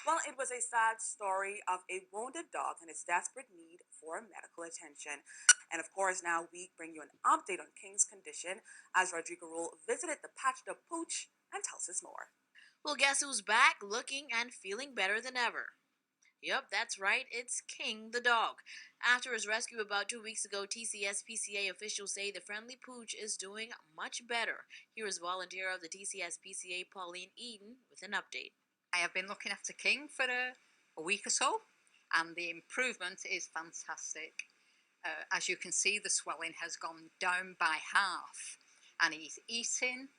Well, it was a sad story of a wounded dog and its desperate need for medical attention. And of course, now we bring you an update on King's condition as Rodrigo Rule visited the patched up pooch and tells us more. Well, guess who's back looking and feeling better than ever? Yup, that's right, it's King the dog. After his rescue about 2 weeks ago, TCSPCA officials say the friendly pooch is doing much better. Here is volunteer of the TCSPCA, Pauline Eden, with an update. I have been looking after King for a week or so, and the improvement is fantastic. As you can see, the swelling has gone down by half, and he's eating,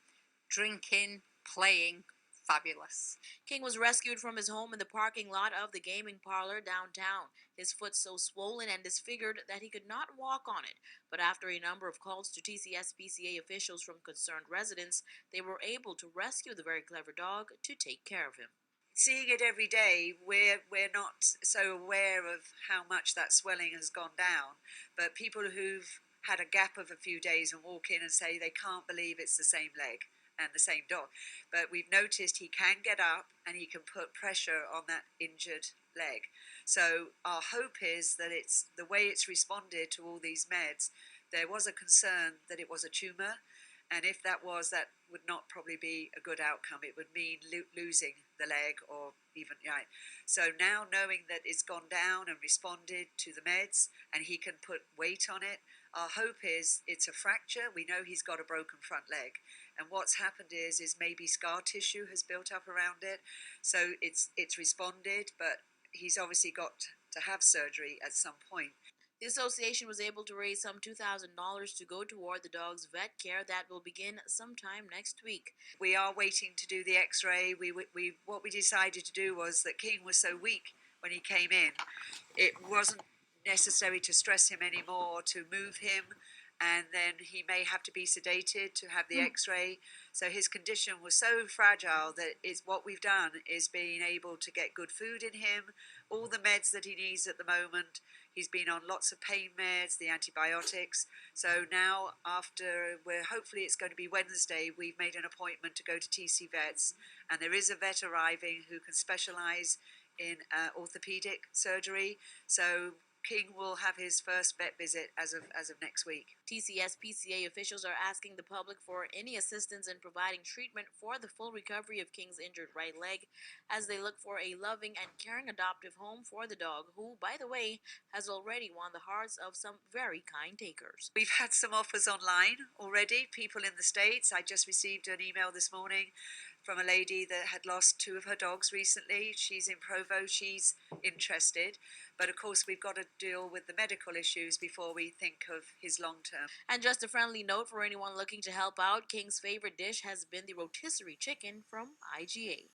drinking, playing, fabulous. King was rescued from his home in the parking lot of the gaming parlor downtown. His foot so swollen and disfigured that he could not walk on it. But after a number of calls to TCSPCA officials from concerned residents, they were able to rescue the very clever dog to take care of him. Seeing it every day, we're not so aware of how much that swelling has gone down. But people who've had a gap of a few days and walk in and say they can't believe it's the same leg and the same dog. But we've noticed he can get up and he can put pressure on that injured leg. So our hope is that it's the way it's responded to all these meds. There was a concern that it was a tumour, and if that was, that would not probably be a good outcome. It would mean losing the leg or even, right. So now knowing that it's gone down and responded to the meds and he can put weight on it, our hope is it's a fracture. We know he's got a broken front leg. And what's happened is maybe scar tissue has built up around it. So it's responded, but he's obviously got to have surgery at some point. The association was able to raise some $2,000 to go toward the dog's vet care that will begin sometime next week. We are waiting to do the x-ray. What we decided to do was that King was so weak when he came in, it wasn't necessary to stress him anymore, to move him, and then he may have to be sedated to have the x-ray. So his condition was so fragile that what we've done is being able to get good food in him, all the meds that he needs at the moment. He's been on lots of pain meds, the antibiotics. So now hopefully it's going to be Wednesday, we've made an appointment to go to TC Vets, and there is a vet arriving who can specialise in orthopedic surgery. So King will have his first vet visit as of next week. TCSPCA officials are asking the public for any assistance in providing treatment for the full recovery of King's injured right leg as they look for a loving and caring adoptive home for the dog, who, by the way, has already won the hearts of some very kind takers. We've had some offers online already, people in the States. I just received an email this morning from a lady that had lost two of her dogs recently. She's in Provo, she's interested. But of course, we've got to deal with the medical issues before we think of his long term. And just a friendly note for anyone looking to help out, King's favorite dish has been the rotisserie chicken from IGA.